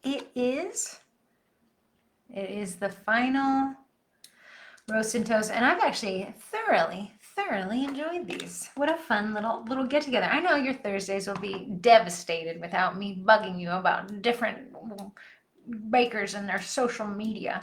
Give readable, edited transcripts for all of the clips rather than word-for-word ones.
It is the final roast and toast, and I've actually thoroughly enjoyed these. What a fun little get together. I know your Thursdays will be devastated without me bugging you about different bakers and their social media.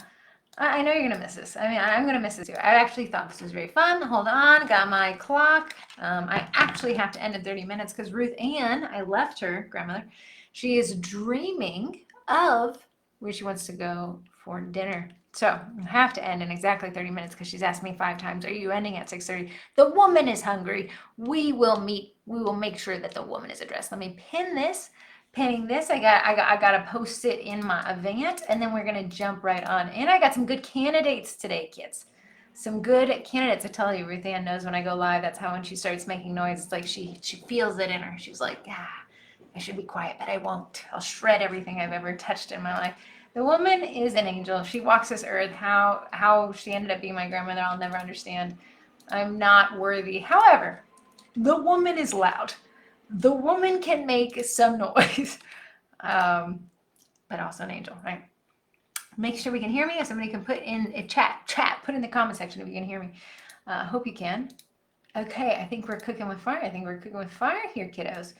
I know you're gonna miss this. I mean, I'm gonna miss this too. I actually thought this was very fun. Hold on, got my clock. I actually have to end in 30 minutes because Ruth Ann, I left her grandmother. She is dreaming of where she wants to go for dinner. So I have to end in exactly 30 minutes because she's asked me 5 times, "Are you ending at 6:30?" The woman is hungry. We will meet. We will make sure that the woman is addressed. Let me pin this. Pinning this, I got to post it in my event, and then we're gonna jump right on. And I got some good candidates today, kids. Some good candidates. I tell you, Ruth Ann knows when I go live. That's how when she starts making noise, it's like she feels it in her. She's like, I should be quiet, but I won't. I'll shred everything I've ever touched in my life. The woman is an angel. She walks this earth. How she ended up being my grandmother, I'll never understand. I'm not worthy. However, the woman is loud. The woman can make some noise, but also an angel, right? Make sure we can hear me. If somebody can put in a chat, put in the comment section if you can hear me. Hope you can. Okay, I think we're cooking with fire. I think we're cooking with fire here, kiddos.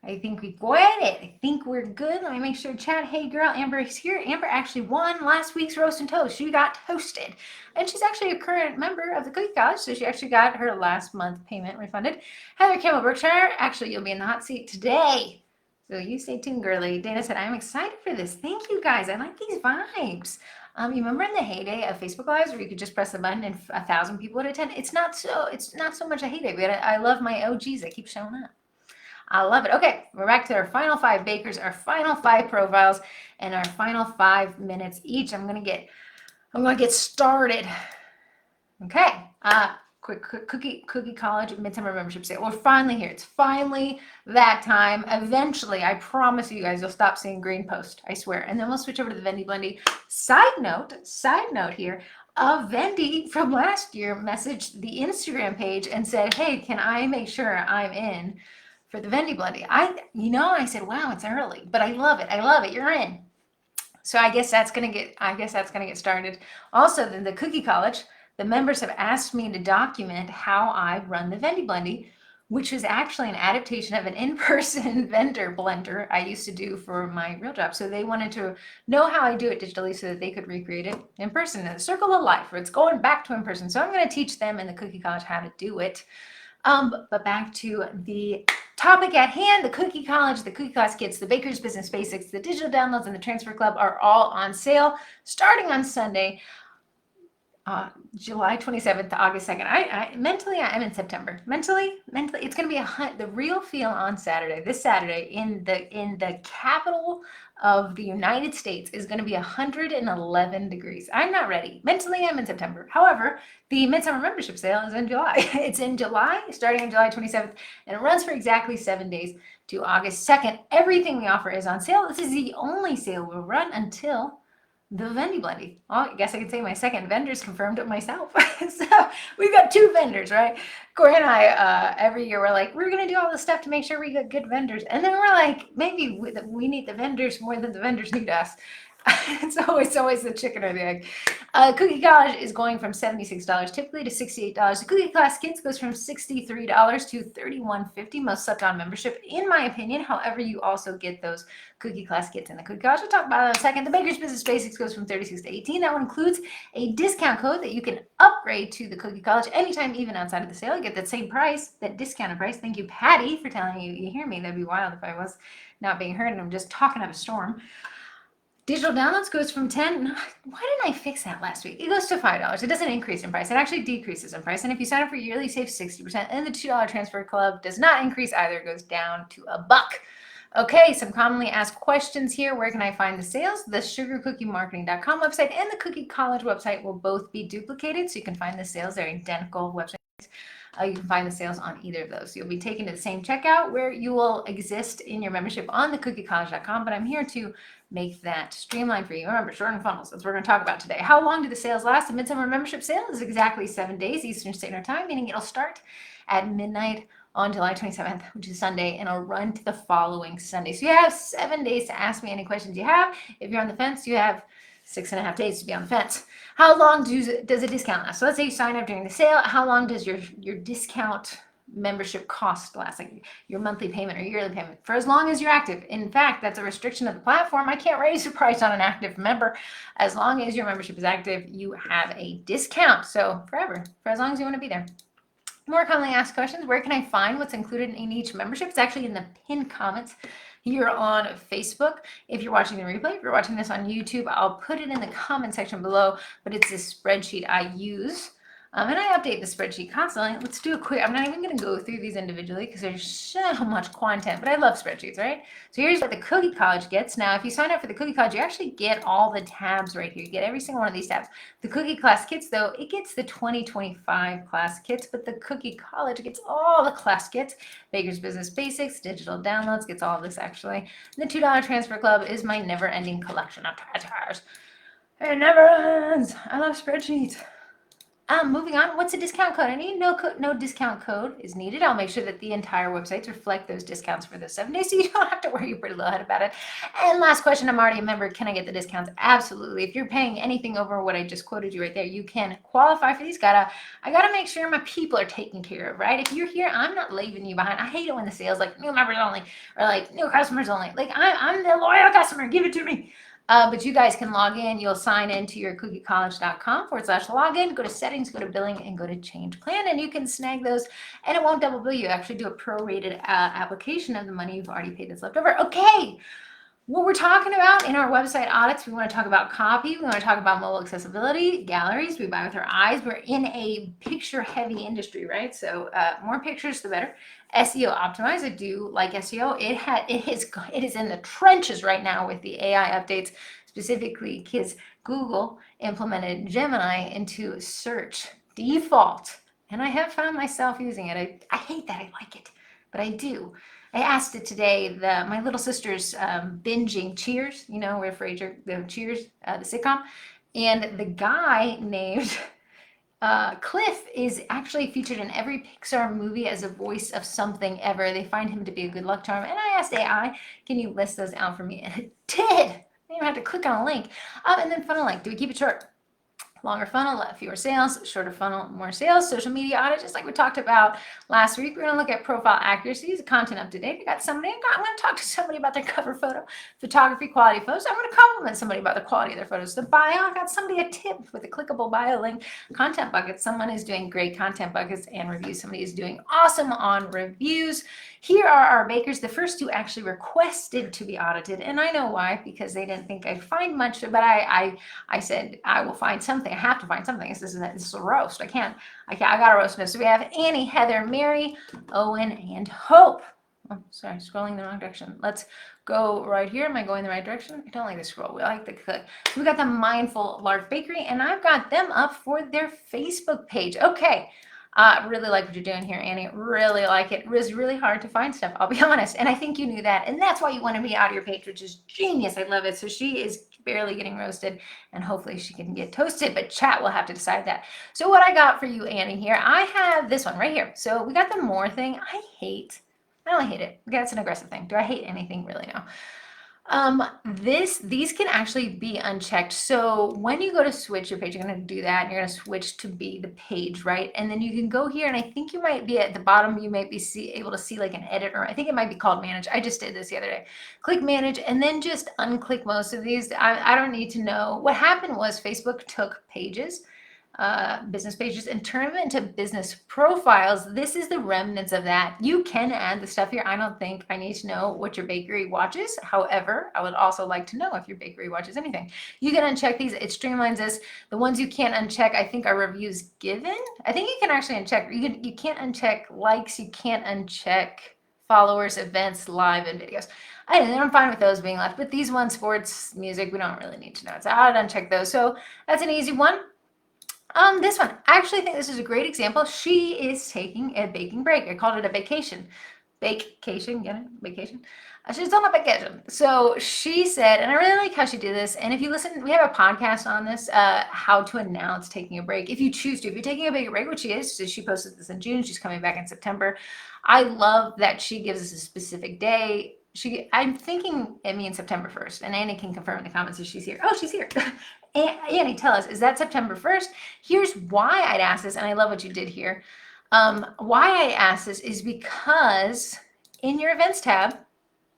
I think we got it. I think we're good. Let me make sure chat. Hey girl, Amber is here. Amber actually won last week's roast and toast. She got toasted. And she's actually a current member of the Cookie College, so she actually got her last month payment refunded. Heather Campbell Berkshire, actually you'll be in the hot seat today. So you stay tuned, girly. Dana said, I'm excited for this. Thank you guys. I like these vibes. You remember in the heyday of Facebook Lives where you could just press the button and 1,000 people would attend? It's not so much a heyday. I love my OGs that keep showing up. I love it. Okay, we're back to our final 5 bakers, our final 5 profiles, and our final 5 minutes each. I'm gonna get started. Okay. Quick Cookie College Midsummer Membership Sale. We're finally here. It's finally that time. Eventually, I promise you guys, you'll stop seeing green post. I swear. And then we'll switch over to the Vendy Blendy. Side note here. Vendy from last year messaged the Instagram page and said, "Hey, can I make sure I'm in for the Vendy Blendy?" I said, "Wow, it's early, but I love it. I love it. You're in." So I guess that's gonna get started. Also, then the Cookie College. The members have asked me to document how I run the Vendy Blendy, which is actually an adaptation of an in-person vendor blender I used to do for my real job. So they wanted to know how I do it digitally so that they could recreate it in person in the circle of life where it's going back to in person. So I'm going to teach them in the Cookie College how to do it. But back to the topic at hand, the Cookie College, the Cookie Class Kits, the Baker's Business Basics, the digital downloads, and the Transfer Club are all on sale starting on Sunday. July 27th to August 2nd. Mentally, I'm in September. Mentally, it's going to be the real feel on Saturday. This Saturday in the capital of the United States is going to be 111 degrees. I'm not ready. Mentally, I'm in September. However, the Midsummer Membership Sale is in July. It's in July, starting on July 27th, and it runs for exactly 7 days to August 2nd. Everything we offer is on sale. This is the only sale we'll run until the Vendy Blendy. Well, I guess I could say my second vendor's confirmed it myself. So we've got 2 vendors, right? Corey and I, every year, we're like, we're going to do all this stuff to make sure we get good vendors. And then we're like, maybe we need the vendors more than the vendors need us. It's always the chicken or the egg. Cookie College is going from $76 typically to $68. The Cookie Class Kits goes from $63 to $31.50, most slept-on membership, in my opinion. However, you also get those Cookie Class Kits in the Cookie College. We'll talk about that in a second. The Baker's Business Basics goes from $36 to $18. That one includes a discount code that you can upgrade to the Cookie College anytime, even outside of the sale. You get that same price, that discounted price. Thank you, Patty, for telling you hear me. That'd be wild if I was not being heard and I'm just talking up a storm. Digital downloads goes from 10. Why didn't I fix that last week? It goes to $5. It doesn't increase in price. It actually decreases in price. And if you sign up for yearly, you save 60%. And the $2 transfer club does not increase either. It goes down to $1. Okay, some commonly asked questions here. Where can I find the sales? The sugarcookiemarketing.com website and the Cookie College website will both be duplicated. So you can find the sales. They're identical websites. You can find the sales on either of those. You'll be taken to the same checkout where you will exist in your membership on the cookiecollege.com, but I'm here to make that streamlined for you. Remember, shorten funnels. That's what we're going to talk about today. How long do the sales last? The Midsummer Membership Sale is exactly 7 days Eastern Standard Time, meaning it'll start at midnight on July 27th, which is Sunday, and I'll run to the following Sunday. So you have 7 days to ask me any questions you have. If you're on the fence, you have 6.5 days to be on the fence. How long does a discount last? So let's say you sign up during the sale. How long does your discount membership cost last, like your monthly payment or yearly payment? For as long as you're active. In fact, that's a restriction of the platform. I can't raise the price on an active member. As long as your membership is active, you have a discount. So forever, for as long as you want to be there. More commonly asked questions: where can I find what's included in each membership? It's actually in the pinned comments here on Facebook. If you're watching the replay, if you're watching this on YouTube, I'll put it in the comment section below, but it's this spreadsheet I use. And I update the spreadsheet constantly. Let's do a quick, I'm not even going to go through these individually because there's so much content, but I love spreadsheets, right? So here's what the Cookie College gets. Now, if you sign up for the Cookie College, you actually get all the tabs right here. You get every single one of these tabs. The Cookie Class Kits, though, it gets the 2025 class kits, but the Cookie College gets all the class kits. Baker's Business Basics, digital downloads, gets all of this actually. And the $2 Transfer Club is my never-ending collection of transfers. It never ends. I love spreadsheets. Moving on, what's a discount code? I need no discount code is needed. I'll make sure that the entire websites reflect those discounts for those 7 days, so you don't have to worry your pretty little head about it. And last question, I'm already a member. Can I get the discounts? Absolutely. If you're paying anything over what I just quoted you right there, you can qualify for these. I gotta make sure my people are taken care of, right? If you're here, I'm not leaving you behind. I hate it when the sales like new members only or like new customers only. Like I'm the loyal customer. Give it to me. But you guys can log in. You'll sign into your cookiecollege.com/login, go to settings, go to billing, and go to change plan, and you can snag those, and it won't double bill you. Actually do a prorated application of the money you've already paid that's left over. Okay, what we're talking about in our website audits, we want to talk about copy, we want to talk about mobile accessibility, galleries, we buy with our eyes. We're in a picture-heavy industry, right? So more pictures, the better. SEO optimized. I do like SEO. It is in the trenches right now with the AI updates, specifically because Google implemented Gemini into search default, and I have found myself using it. I hate that I like it, but I do. I asked it today. My little sister's binging Cheers. You know, we're afraid the Cheers, the sitcom, and the guy named Cliff is actually featured in every Pixar movie as a voice of something ever. They find him to be a good luck charm. And I asked AI, can you list those out for me? And it did. I didn't even have to click on a link. And then funnel length. Do we keep it short? Longer funnel, fewer sales. Shorter funnel, more sales. Social media audit, just like we talked about last week. We're going to look at profile accuracy, content up to date. I'm going to talk to somebody about their cover photo, photography, quality photos. I'm going to compliment somebody about the quality of their photos. The bio, I got somebody a tip with a clickable bio link. Content buckets, someone is doing great content buckets and reviews. Somebody is doing awesome on reviews. Here are our bakers. The first two actually requested to be audited, and I know why, because they didn't think I'd find much, but I said I will find something. I have to find something. This is a roast. I got a roast. So we have Annie, Heather, Mary, Owen, and Hope. Oh, sorry, scrolling the wrong direction. Let's go right here. Am I going the right direction? I don't like the scroll wheel. I like the click. So we got the Mindful Lark Bakery, and I've got them up for their Facebook page. Okay. Really like what you're doing here, Annie. Really like it. It was really hard to find stuff, I'll be honest. And I think you knew that. And that's why you wanted me out of your page, which is genius. I love it. So she is barely getting roasted, and hopefully she can get toasted, but chat will have to decide that. So what I got for you, Annie, here, I have this one right here. So we got the more thing. I don't hate it. That's an aggressive thing. Do I hate anything? Really? No. These can actually be unchecked. So when you go to switch your page, you're going to do that, and you're going to switch to be the page, right? And then you can go here, and I think you might be at the bottom, you might be able to see like an edit, or I think it might be called manage. I just did this the other day. Click manage, and then just unclick most of these. I don't need to know. What happened was Facebook took pages, business pages, and turn them into business profiles. This is the remnants of that. You can add the stuff here. I don't think I need to know what your bakery watches. However, I would also like to know if your bakery watches anything. You can uncheck these. It streamlines this. The ones you can't uncheck, I think, are reviews given. I think you can actually uncheck. You can't uncheck likes. You can't uncheck followers, events, live, and videos. I'm fine with those being left, but these ones, sports, music, we don't really need to know. So I would uncheck those. So that's an easy one. This one, I actually think this is a great example. She is taking a baking break. I called it a vacation. vacation, get it? Vacation. She's on a vacation. So she said, and I really like how she did this. And if you listen, we have a podcast on this, how to announce taking a break. If you choose to, if you're taking a big break, which she is, so she posted this in June, she's coming back in September. I love that she gives us a specific day. I'm thinking Emmy September 1st, and Annie can confirm in the comments if she's here. Oh, she's here. Annie, tell us, is that September 1st? Here's why I'd ask this, and I love what you did here. Why I asked this is because in your events tab,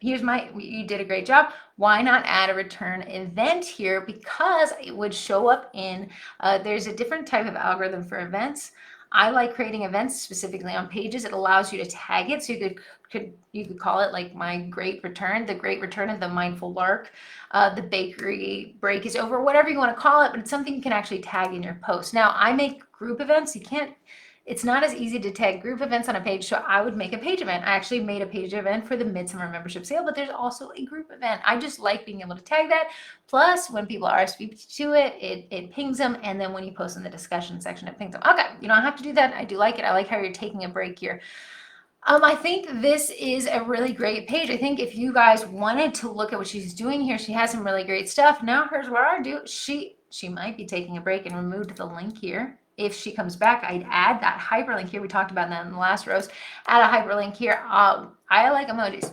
you did a great job. Why not add a return event here? Because it would show up in, there's a different type of algorithm for events. I like creating events specifically on pages. It allows you to tag it. So you could call it like my great return, the great return of the mindful lark, the bakery break is over, whatever you want to call it, but it's something you can actually tag in your post. Now I make group events. It's not as easy to tag group events on a page, so I would make a page event. I actually made a page event for the Midsummer membership sale, but there's also a group event. I just like being able to tag that. Plus, when people RSVP to it, it pings them, and then when you post in the discussion section, it pings them. Okay, you don't have to do that. I do like it. I like how you're taking a break here. I think this is a really great page. I think if you guys wanted to look at what she's doing here, she has some really great stuff. Now here's what I do. She might be taking a break and removed the link here. If she comes back, I'd add that hyperlink here. We talked about that in the last rows. Add a hyperlink here. I like emojis.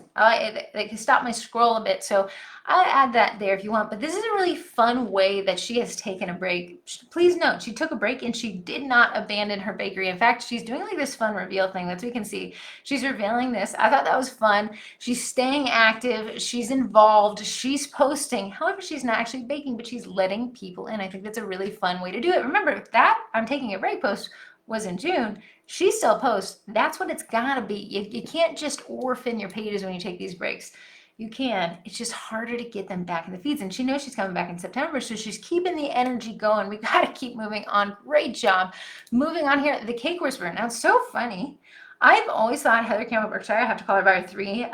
They can stop my scroll a bit, so I'll add that there if you want. But this is a really fun way that she has taken a break. Please note, she took a break and she did not abandon her bakery. In fact, she's doing like this fun reveal thing that we can see. She's revealing this. I thought that was fun. She's staying active. She's involved. She's posting. However, she's not actually baking, but she's letting people in. I think that's a really fun way to do it. Remember, that I'm taking a break post was in June. She still posts. That's what it's got to be. You can't just orphan your pages when you take these breaks. You can. It's just harder to get them back in the feeds. And she knows she's coming back in September, so she's keeping the energy going. We got to keep moving on. Great job. Moving on here, the Cake Whisperer. Now, it's so funny. I've always thought Heather Campbell Berkshire, I have to call her by her three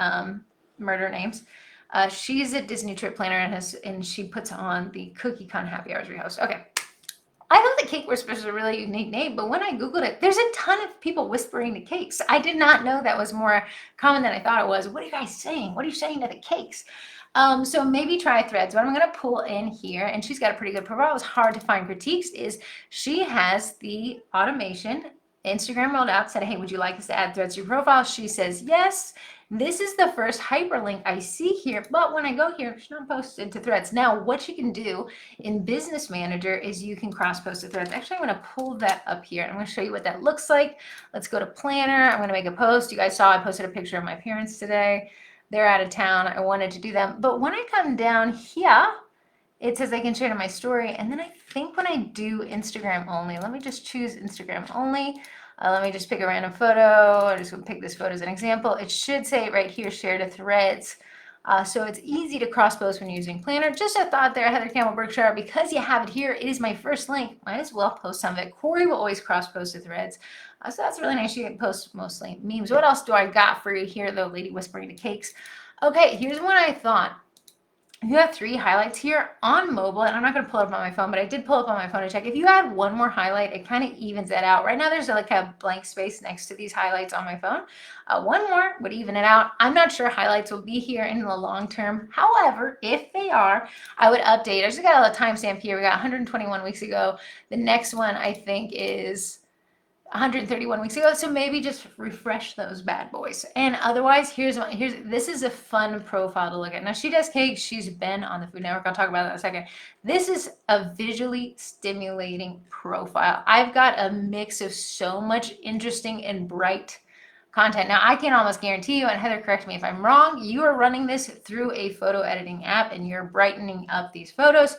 murder names. She's a Disney trip planner and she puts on the Cookie Con Happy Hours rehost. Okay. I thought the Cake Whisperer is a really unique name, but when I Googled it, there's a ton of people whispering to cakes. I did not know that was more common than I thought it was. What are you guys saying? What are you saying to the cakes? So maybe try Threads. What I'm going to pull in here, and she's got a pretty good profile. It was hard to find critiques, is she has the automation. Instagram rolled out, said, hey, would you like us to add Threads to your profile? She says yes. This is the first hyperlink I see here, but when I go here, it's not posted to Threads. Now, what you can do in Business Manager is you can cross-post to Threads. Actually, I'm going to pull that up here. I'm going to show you what that looks like. Let's go to Planner. I'm going to make a post. You guys saw I posted a picture of my parents today. They're out of town. I wanted to do them. But when I come down here, it says I can share to my story. And then I think when I do Instagram only, let me just choose Instagram only. Let me just pick a random photo. I'm just going to pick this photo as an example. It should say right here, share to Threads. So it's easy to cross-post when using Planner. Just a thought there, Heather Campbell Berkshire. Because you have it here, it is my first link. Might as well post some of it. Corey will always cross-post to Threads. So that's really nice. You can post mostly memes. What else do I got for you here, though, Lady Whispering to Cakes? Okay, here's what I thought. You have 3 highlights here on mobile, and I'm not going to pull it up on my phone, but I did pull up on my phone to check. If you add one more highlight, it kind of evens that out. Right now, there's like a blank space next to these highlights on my phone. One more would even it out. I'm not sure highlights will be here in the long term. However, if they are, I would update. I just got a timestamp here. We got 121 weeks ago. The next one, I think, is 131 weeks ago, so maybe just refresh those bad boys. And otherwise, this is a fun profile to look at. Now, she does cakes. She's been on the Food Network. I'll talk about that in a second. This is a visually stimulating profile. I've got a mix of so much interesting and bright content. Now, I can almost guarantee you, and Heather, correct me if I'm wrong, you are running this through a photo editing app and you're brightening up these photos.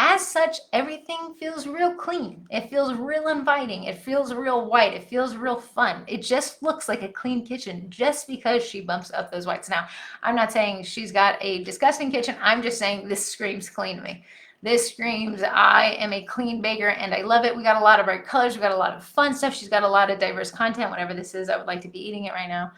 As such, everything feels real clean. It feels real inviting. It feels real white. It feels real fun. It just looks like a clean kitchen just because she bumps up those whites. Now, I'm not saying she's got a disgusting kitchen. I'm just saying this screams clean to me. This screams, I am a clean baker and I love it. We got a lot of bright colors. We got a lot of fun stuff. She's got a lot of diverse content. Whatever this is, I would like to be eating it right now.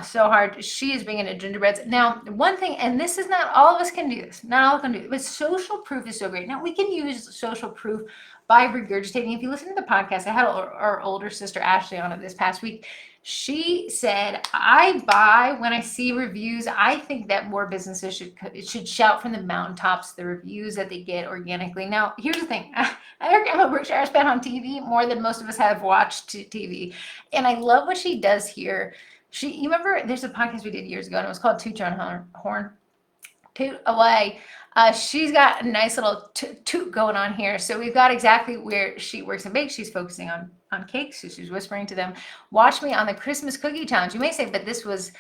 So hard. She is being into gingerbreads. Now, one thing, and this is not all of us can do this. Not all can do it, but social proof is so great. Now, we can use social proof by regurgitating. If you listen to the podcast, I had our older sister Ashley on it this past week. She said, I buy when I see reviews. I think that more businesses should shout from the mountaintops the reviews that they get organically. Now, here's the thing. Emma Berkshire spent on TV more than most of us have watched TV. And I love what she does here. You remember there's a podcast we did years ago and it was called Toot Your Own Horn. Toot away. She's got a nice little toot going on here. So we've got exactly where she works and bakes. She's focusing on cakes. So she's whispering to them, watch me on the Christmas cookie challenge. You may say, but this was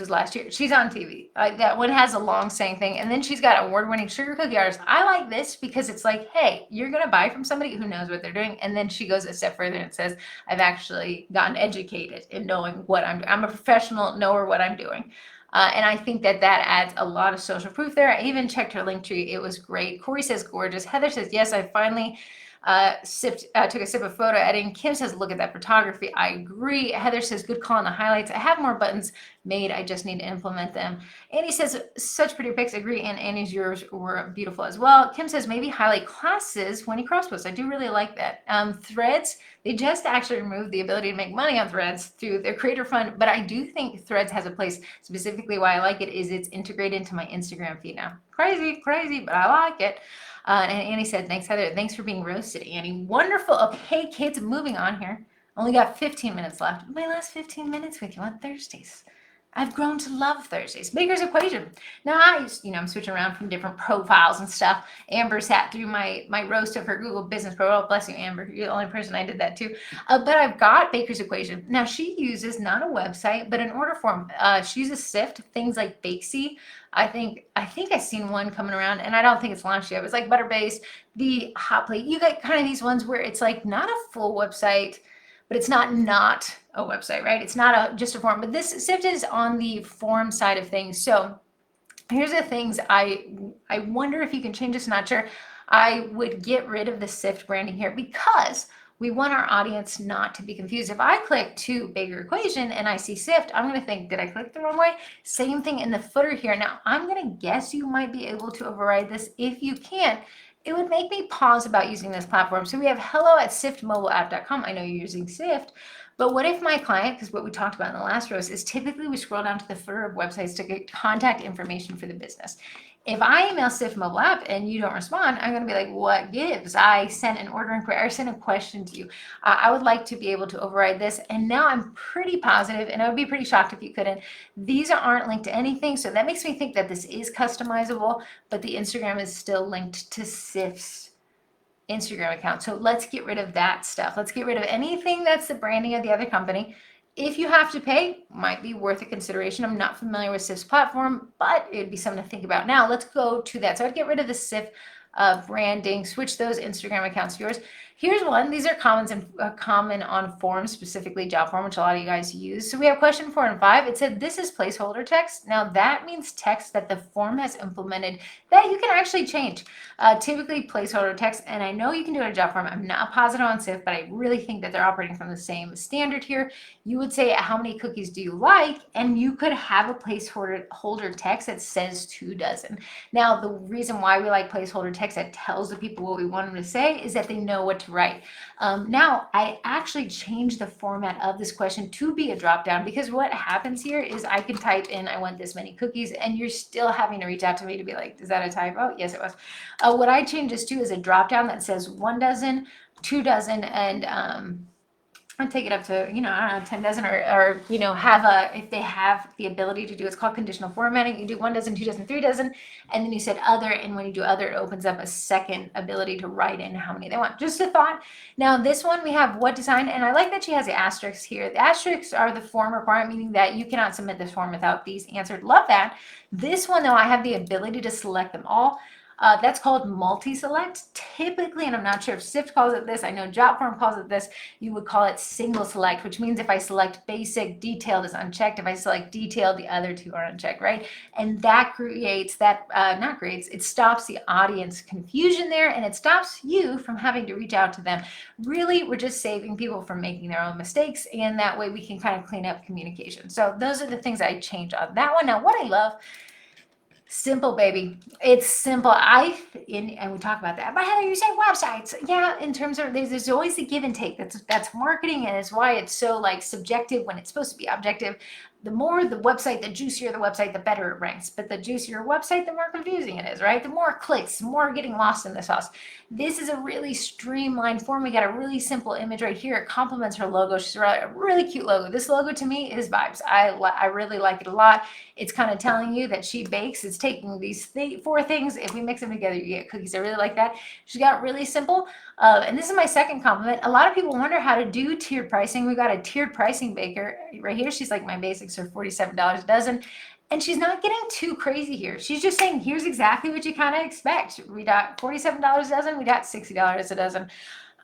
last year. She's on TV. That one has a long saying thing. And then she's got award-winning sugar cookie artists. I like this because it's like, hey, you're going to buy from somebody who knows what they're doing. And then she goes a step further and says, I've actually gotten educated in knowing what I'm doing. I'm a professional knower what I'm doing. And I think that adds a lot of social proof there. I even checked her link tree. It was great. Corey says, gorgeous. Heather says, yes, I finally took a sip of photo editing. Kim says, look at that photography. I agree. Heather says, good call on the highlights. I have more buttons made. I just need to implement them. Annie says, such pretty pics. Agree. And Annie's, yours were beautiful as well. Kim says, maybe highlight classes when you cross post. I do really like that. Threads, they just actually removed the ability to make money on Threads through their creator fund. But I do think Threads has a place. Specifically why I like it is it's integrated into my Instagram feed now. Crazy, but I like it. And Annie said, thanks, Heather. Thanks for being roasted, Annie. Wonderful. Okay, kids, moving on here. Only got 15 minutes left. My last 15 minutes with you on Thursdays. I've grown to love Thursdays. Baker's Equation. Now, I'm switching around from different profiles and stuff. Amber sat through my roast of her Google business profile. Bless you, Amber. You're the only person I did that to. But I've got Baker's Equation. Now, she uses not a website, but an order form. She uses Sift, things like Bakesy. I think I've seen one coming around, and I don't think it's launched yet. It's like butter-based, the hot plate. You get kind of these ones where it's like not a full website, but it's not a website, right? It's not just a form, but this Sift is on the form side of things. So here's the things I wonder if you can change this. Not sure. I would get rid of the Sift branding here because we want our audience not to be confused. If I click to Baker Equation and I see Sift, I'm going to think, did I click the wrong way? Same thing in the footer here. Now, I'm going to guess you might be able to override this. If you can't, it would make me pause about using this platform. So we have hello@siftmobileapp.com. I know you're using Sift, but what if my client, because what we talked about in the last roast is typically we scroll down to the footer of websites to get contact information for the business. If I email Sift mobile app and you don't respond, I'm going to be like, what gives? I sent an order inquiry, I sent a question to you. I would like to be able to override this. And now I'm pretty positive, and I would be pretty shocked if you couldn't. These aren't linked to anything. So that makes me think that this is customizable, but the Instagram is still linked to Sift's Instagram account. So let's get rid of that stuff. Let's get rid of anything that's the branding of the other company. If you have to pay, might be worth a consideration. I'm not familiar with Sift's platform, but it'd be something to think about. Now let's go to that. So I'd get rid of the Sift branding, switch those Instagram accounts to yours. Here's one. These are common on forms, specifically job form, which a lot of you guys use. So we have question 4 and 5. It said, this is placeholder text. Now that means text that the form has implemented that you can actually change. Typically placeholder text, and I know you can do it in a job form. I'm not positive on Sift, but I really think that they're operating from the same standard here. You would say, how many cookies do you like? And you could have a placeholder text that says 2 dozen. Now, the reason why we like placeholder text that tells the people what we want them to say is that they know what to write. Now, I actually changed the format of this question to be a drop down, because what happens here is I can type in, I want this many cookies, and you're still having to reach out to me to be like, is that a typo? Yes, it was. What I changed this to is a drop down that says 1 dozen, 2 dozen, and I'll take it up to, I don't know, 10 dozen, or if they have the ability to do, it's called conditional formatting. You do 1 dozen, 2 dozen, 3 dozen, and then you said other, and when you do other, it opens up a second ability to write in how many they want. Just a thought. Now this one, we have what design, and I like that she has the asterisks here. The asterisks are the form requirement, meaning that you cannot submit this form without these answered. Love that. This one, though, I have the ability to select them all. That's called multi-select. Typically, and I'm not sure if Sift calls it this, I know Jotform calls it this, you would call it single select, which means if I select basic, detailed is unchecked. If I select detailed, the other 2 are unchecked, right? And that it stops the audience confusion there, and it stops you from having to reach out to them. Really, we're just saving people from making their own mistakes, and that way we can kind of clean up communication. So those are the things I changed on that one. Now, what I love Simple, baby. It's simple. And we talk about that. But Heather, you say websites. Yeah, in terms of there's always a give and take. That's marketing, and it's why it's so like subjective when it's supposed to be objective. The more the website, the juicier the website, the better it ranks. But the juicier website, the more confusing it is, right? The more clicks, the more getting lost in the sauce. This is a really streamlined form. We got a really simple image right here. It complements her logo. She's a really cute logo. This logo to me is vibes. I really like it a lot. It's kind of telling you that she bakes. It's taking these four things. If we mix them together, you get cookies. I really like that. She got really simple. And this is my second compliment. A lot of people wonder how to do tiered pricing. We got a tiered pricing baker right here. She's like, my basics are $47 a dozen. And she's not getting too crazy here. She's just saying, here's exactly what you kind of expect. We got $47 a dozen. We got $60 a dozen.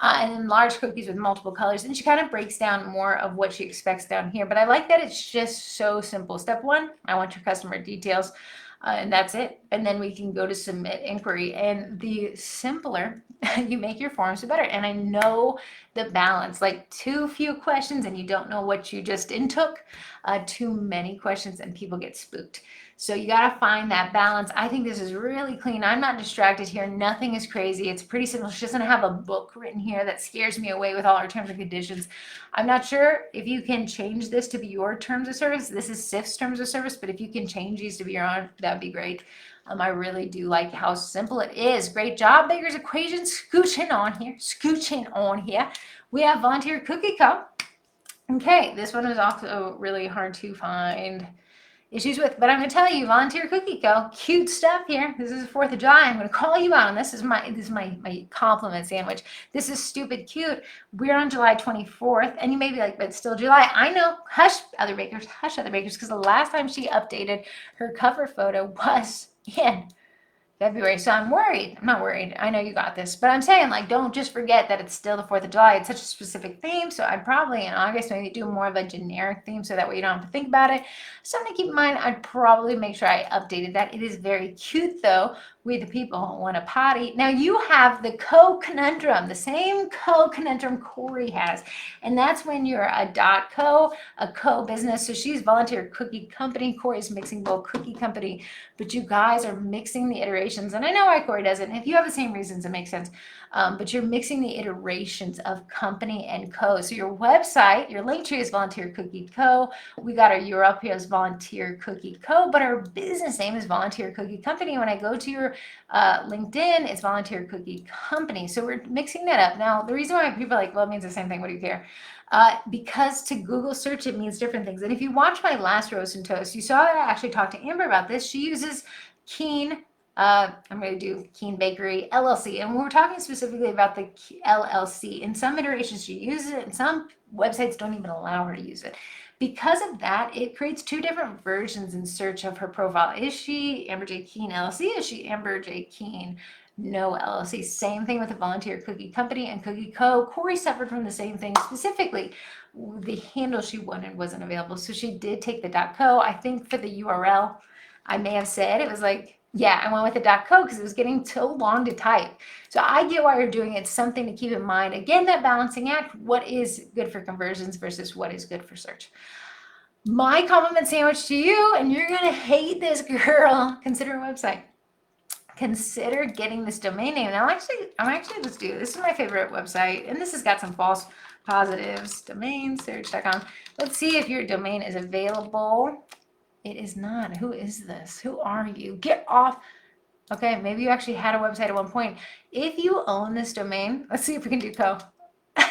And then large cookies with multiple colors. And she kind of breaks down more of what she expects down here. But I like that it's just so simple. Step one, I want your customer details. And that's it. And then we can go to submit inquiry. And the simpler you make your forms, the better. And I know the balance, like too few questions and you don't know what you just intook, too many questions and people get spooked. So you got to find that balance. I think this is really clean. I'm not distracted here. Nothing is crazy. It's pretty simple. She doesn't have a book written here that scares me away with all our terms and conditions. I'm not sure if you can change this to be your terms of service. This is SIF's terms of service, but if you can change these to be your own, that'd be great. I really do like how simple it is. Great job, Baker's Equation. Scooching on here. We have Volunteer Cookie Co. Okay, this one is also really hard to find issues with, but I'm going to tell you, Volunteer Cookie Co. Cute stuff here. This is the 4th of July. I'm going to call you out on this. This is my compliment sandwich. This is stupid cute. We're on July 24th, and you may be like, but it's still July. I know. Hush, other bakers, because the last time she updated her cover photo was in February. So I'm worried. I'm not worried. I know you got this. But I'm saying, like, don't just forget that it's still the 4th of July. It's such a specific theme. So I'd probably in August maybe do more of a generic theme so that way you don't have to think about it. Something to keep in mind, I'd probably make sure I updated that. It is very cute, though. We the people want to potty. Now you have the co-conundrum, the same co-conundrum Corey has. And that's when you're a .co, a co-business. So she's Volunteer Cookie Company. Corey's mixing both cookie company. But you guys are mixing the iterations. And I know why Corey doesn't. If you have the same reasons, it makes sense. But you're mixing the iterations of company and co. So your website, your link tree is Volunteer Cookie Co. We got our URL here as Volunteer Cookie Co. But our business name is Volunteer Cookie Company. When I go to your LinkedIn, it's Volunteer Cookie Company. So we're mixing that up. Now, the reason why people are like, well, it means the same thing. What do you care? Because to Google search, it means different things. And if you watch my last Roast and Toast, you saw that I actually talked to Amber about this. She uses Keen. I'm going to do Keen Bakery LLC. And we're talking specifically about the LLC. In some iterations, she uses it, and some websites don't even allow her to use it. Because of that, it creates two different versions in search of her profile. Is she Amber J. Keen LLC? Is she Amber J. Keen No LLC? Same thing with the Volunteer Cookie Company and Cookie Co. Corey suffered from the same thing. Specifically, the handle she wanted wasn't available. So she did take the .co. I think for the URL, I may have said it was like, yeah, I went with the .co because it was getting too long to type. So I get why you're doing it. It's something to keep in mind. Again, that balancing act, what is good for conversions versus what is good for search. My compliment sandwich to you, and you're going to hate this, girl. Consider a website. Consider getting this domain name. Now, let's do this. This is my favorite website, and this has got some false positives. Domainsearch.com. Let's see if your domain is available. It is not. Who is this? Who are you? Get off. Okay, maybe you actually had a website at one point. If you own this domain, let's see if we can do co.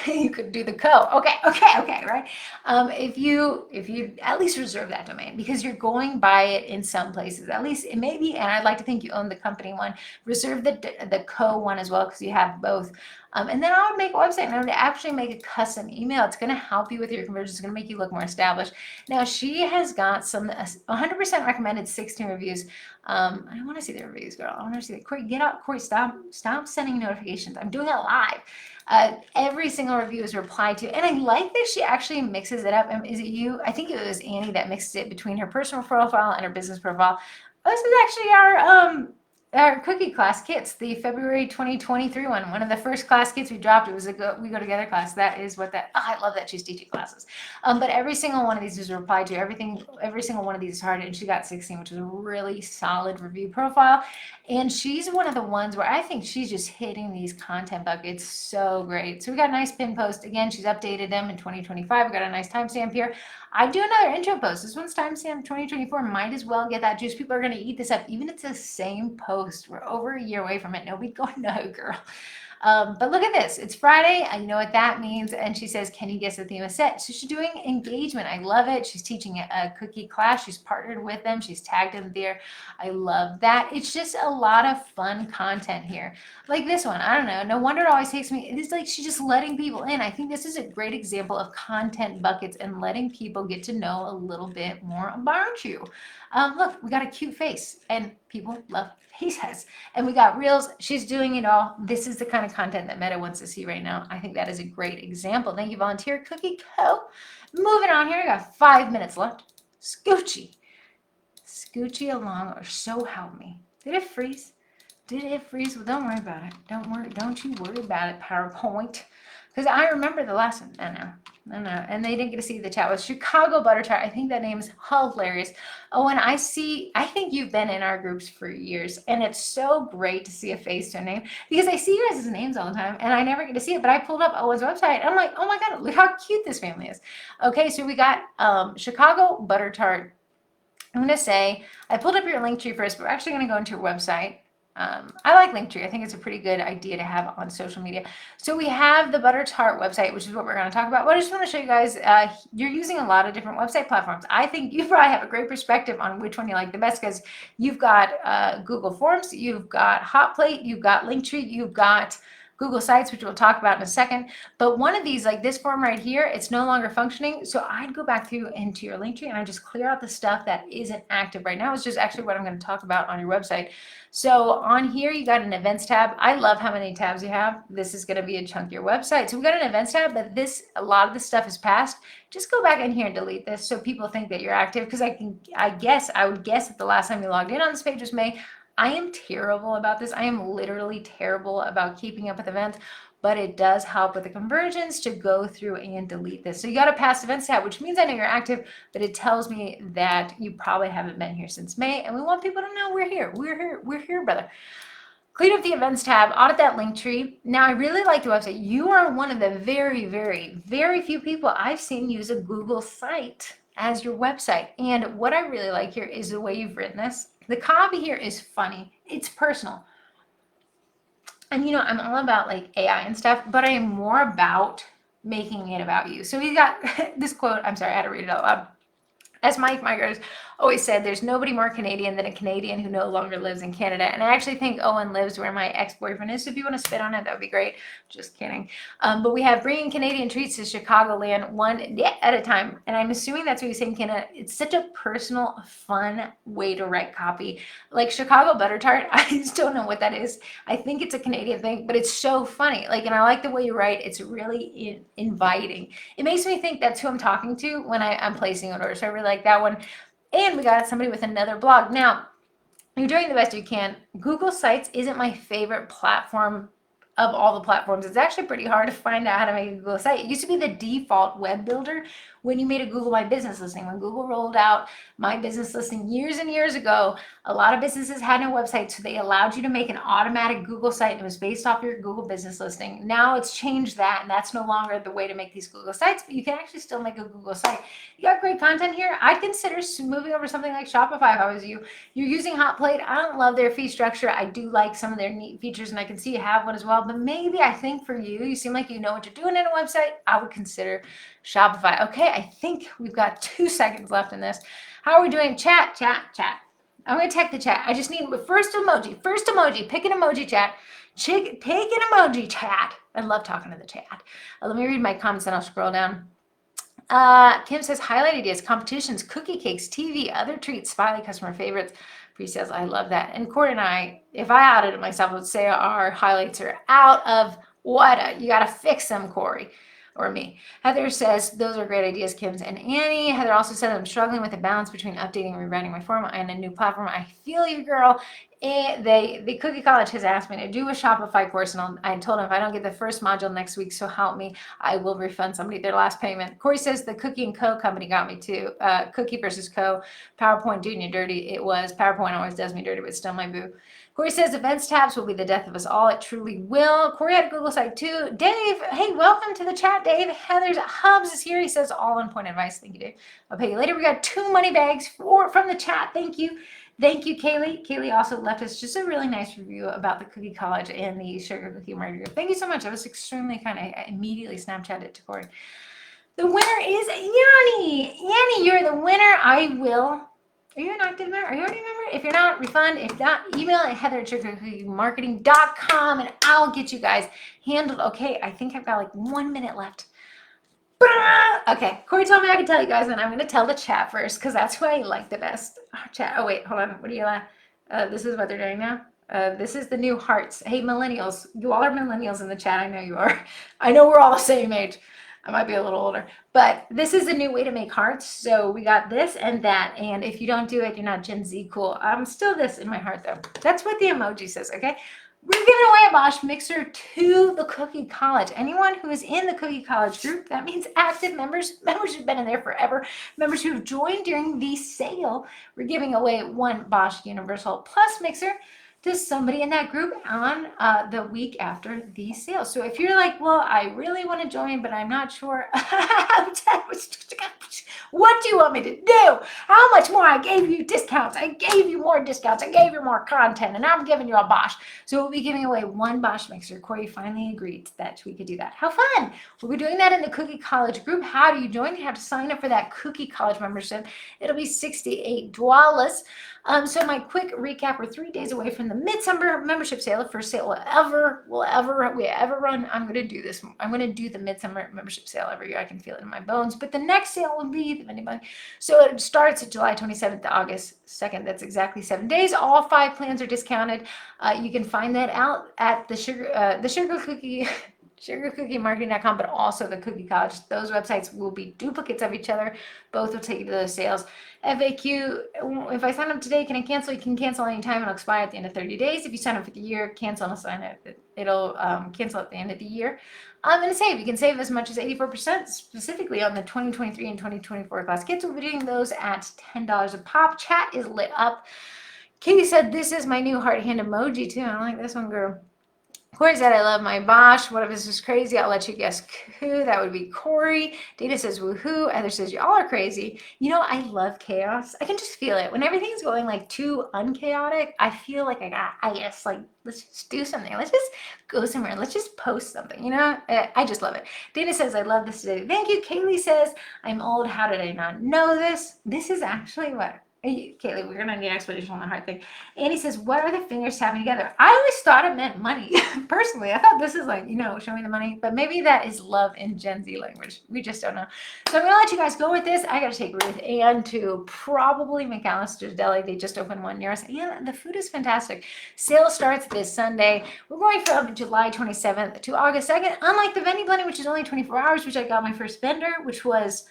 You could do the co. Okay, right? If you at least reserve that domain because you're going by it in some places. At least it may be, and I'd like to think you own the company one. Reserve the co one as well because you have both. And then I would make a website and I would actually make a custom email. It's going to help you with your conversions. It's going to make you look more established. Now she has got some 100% recommended 16 reviews. I want to see the reviews, girl. I want to see that. Corey, get out. Corey, stop sending notifications. I'm doing it live. Every single review is replied to, and I like that she actually mixes it up. Is it you? I think it was Annie that mixed it between her personal profile and her business profile. This is actually our our cookie class kits, the February 2023 one of the first class kits we dropped. It was a We Go Together class. That is what that, I love that she's teaching classes. But every single one of these is replied to. Every single one of these is hard, and she got 16, which is a really solid review profile. And she's one of the ones where I think she's just hitting these content buckets so great. So we got a nice pin post. Again, she's updated them in 2025. We got a nice timestamp here. I do another intro post. This one's timestamp 2024. Might as well get that juice. People are going to eat this up. Even if it's the same post. We're over a year away from it. Nobody's going, no, girl. But look at this. It's Friday. I know what that means. And she says, can you guess the theme of set? So she's doing engagement. I love it. She's teaching a cookie class. She's partnered with them. She's tagged them there. I love that. It's just a lot of fun content here. Like this one. I don't know. No wonder it always takes me. It's like she's just letting people in. I think this is a great example of content buckets and letting people get to know a little bit more about you. Look, we got a cute face, and people love faces. And we got reels. She's doing it all. This is the kind of content that Meta wants to see right now. I think that is a great example. Thank you, Volunteer Cookie Co. Moving on here. We got 5 minutes left. Scoochie. Scoochie along, or so help me. Did it freeze? Did it freeze? Well, don't worry about it. Don't you worry about it, PowerPoint. Because I remember the last one. I know. And they didn't get to see the chat. It was Chicago Butter Tart. I think that name is hilarious. Oh, and I think you've been in our groups for years. And it's so great to see a face to a name. Because I see you guys' names all the time. And I never get to see it. But I pulled up Owen's website. And I'm like, oh my God, look how cute this family is. Okay, so we got Chicago Butter Tart. I'm going to say, I pulled up your link tree first. But we're actually going to go into your website. I like Linktree. I think it's a pretty good idea to have on social media. So we have the Butter Tart website, which is what we're going to talk about. But I just want to show you guys, you're using a lot of different website platforms. I think you probably have a great perspective on which one you like the best, because you've got Google Forms, you've got Hotplate, you've got Linktree, you've got Google Sites, which we'll talk about in a second. But one of these, like this form right here, it's no longer functioning. So I'd go back through into your Linktree and I just clear out the stuff that isn't active right now. It's just actually what I'm going to talk about on your website. So on here, you got an events tab. I love how many tabs you have. This is going to be a chunkier website. So we got an events tab, but a lot of the stuff is past. Just go back in here and delete this so people think that you're active. Because I would guess that the last time you logged in on this page was May. I am terrible about this. I am literally terrible about keeping up with events, but it does help with the conversions to go through and delete this. So you got a past events tab, which means I know you're active, but it tells me that you probably haven't been here since May, and we want people to know we're here. We're here, brother. Clean up the events tab, audit that link tree. Now, I really like the website. You are one of the very, very, very few people I've seen use a Google site as your website. And what I really like here is the way you've written this. The copy here is funny. It's personal. And I'm all about like AI and stuff, but I am more about making it about you. So we got this quote. I'm sorry, I had to read it out loud. As Mike Myers always said, there's nobody more Canadian than a Canadian who no longer lives in Canada. And I actually think Owen lives where my ex-boyfriend is. So if you want to spit on it, that would be great. Just kidding. But we have bringing Canadian treats to Chicagoland one day at a time. And I'm assuming that's what you say in Canada. It's such a personal, fun way to write copy. Like Chicago Butter Tart, I just don't know what that is. I think it's a Canadian thing, but it's so funny. Like, and I like the way you write. It's really inviting. It makes me think that's who I'm talking to when I'm placing an order. So I really like that one. And we got somebody with another blog. Now, you're doing the best you can. Google Sites isn't my favorite platform of all the platforms. It's actually pretty hard to find out how to make a Google site. It used to be the default web builder when you made a Google My Business listing. When Google rolled out My Business listing years and years ago, a lot of businesses had no website, so they allowed you to make an automatic Google site, and it was based off your Google business listing. Now it's changed that, and that's no longer the way to make these Google sites, but you can actually still make a Google site. You got great content here. I'd consider moving over something like Shopify if I was you. You're using Hotplate. I don't love their fee structure. I do like some of their neat features, and I can see you have one as well, but maybe I think for you, you seem like you know what you're doing in a website. I would consider Shopify. Okay, I think we've got 2 seconds left in this. How are we doing? Chat. I'm going to check the chat. I just need first emoji. Pick an emoji, chat. Pick an emoji, chat. I love talking to the chat. Let me read my comments and I'll scroll down. Kim says, highlight ideas, competitions, cookie cakes, TV, other treats, Smiley customer favorites, pre-sales. I love that. And Corey and I, if I outed it myself, would say our highlights are out of order. You got to fix them, Corey. Or me. Heather says, those are great ideas, Kim's and Annie. Heather also said, I'm struggling with the balance between updating and rewriting my form and a new platform. I feel you, girl. The Cookie College has asked me to do a Shopify course, and I told them if I don't get the first module next week, so help me, I will refund somebody their last payment. Corey says the Cookie and Co company got me too. Cookie versus Co. PowerPoint doing you dirty. It was. PowerPoint always does me dirty, but still my boo. Corey says events tabs will be the death of us all. It truly will. Corey had a Google site too. Dave, hey, welcome to the chat, Dave. Heather's Hubs is here. He says all on point advice. Thank you, Dave. I'll pay you later. We got 2 money bags from the chat. Thank you. Thank you, Kaylee. Kaylee also left us just a really nice review about the Cookie College and the Sugar Cookie Margarita. Thank you so much. That was extremely kind. I immediately Snapchatted it to Corey. The winner is Yanni. Yanni, you're the winner. I will. Are you an active member? Are you already a member? If you're not, refund. If not, email at heather@sugarcookiemarketing.com and I'll get you guys handled. Okay, I think I've got like 1 minute left. Okay, Corey told me I could tell you guys, and I'm going to tell the chat first because that's who I like the best. Chat. Oh, wait, hold on. What are you this is what they're doing now. This is the new hearts. Hey, millennials. You all are millennials in the chat. I know you are. I know we're all the same age. I might be a little older, but this is a new way to make hearts. So we got this and that. And if you don't do it, you're not Gen Z cool. I'm still this in my heart though. That's what the emoji says. Okay. We're giving away a Bosch mixer to the Cookie College. Anyone who is in the Cookie College group, that means active members who've been in there forever, members who have joined during the sale, we're giving away 1 Bosch Universal Plus mixer to somebody in that group on the week after the sale. So if you're like, well, I really want to join, but I'm not sure. What do you want me to do? How much more? I gave you discounts. I gave you more discounts. I gave you more content, and now I'm giving you a Bosch. So we'll be giving away 1 Bosch mixer. Corey finally agreed that we could do that. How fun. We'll be doing that in the Cookie College group. How do you join? You have to sign up for that Cookie College membership. It'll be $68. So my quick recap, we're 3 days away from the Midsummer membership sale, the first sale we ever run. I'm going to do this. I'm going to do the Midsummer membership sale every year. I can feel it in my bones. But the next sale will be the Monday. So it starts July 27th to August 2nd. That's exactly 7 days. All 5 plans are discounted. You can find that out at the Sugar Cookie sugarcookiemarketing.com, but also the Cookie College. Those websites will be duplicates of each other. Both will take you to those sales. FAQ, if I sign up today, can I cancel? You can cancel anytime. It'll expire at the end of 30 days. If you sign up for the year, cancel and sign it. It'll cancel at the end of the year. And save. You can save as much as 84% specifically on the 2023 and 2024 class kits. We'll be doing those at $10 a pop. Chat is lit up. Katie said, this is my new heart hand emoji too. I like this one, girl. Corey said, I love my Bosch. What if this is crazy? I'll let you guess who. That would be Corey. Dana says, woohoo. Heather says, y'all are crazy. You know, I love chaos. I can just feel it. When everything's going like too unchaotic, I feel like I guess, like, let's just do something. Let's just go somewhere. Let's just post something, you know? I just love it. Dana says, I love this today. Thank you. Kaylee says, I'm old. How did I not know this? This is actually what? Kaylee, we're gonna need an explanation on the heart thing. Annie says, what are the fingers tapping together? I always thought it meant money. Personally, I thought this is like, you know, showing the money, but maybe that is love in Gen Z language. We just don't know. So I'm gonna let you guys go with this. I gotta take Ruth Ann to probably McAllister's Deli. They just opened one near us. Yeah, the food is fantastic. Sale starts this Sunday. We're going from July 27th to August 2nd. Unlike the vending blending, which is only 24 hours, which I got my first vendor, which was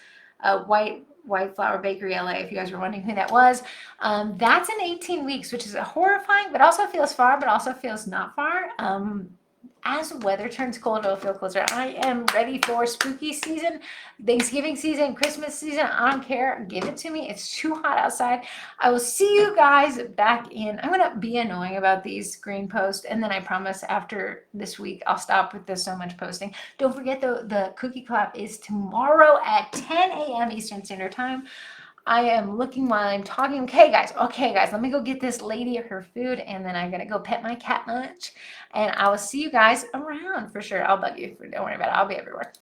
White Flower Bakery LA, if you guys were wondering who that was. That's in 18 weeks, which is horrifying, but also feels far, but also feels not far. As weather turns cold, it'll feel closer. I am ready for spooky season, Thanksgiving season, Christmas season. I don't care. Give it to me. It's too hot outside. I will see you guys back in. I'm going to be annoying about these green posts. And then I promise after this week, I'll stop with this so much posting. Don't forget, though, the cookie clap is tomorrow at 10 a.m. Eastern Standard Time. I am looking while I'm talking. Okay, guys, let me go get this lady her food, and then I'm going to go pet my cat lunch, and I will see you guys around for sure. I'll bug you. Don't worry about it. I'll be everywhere.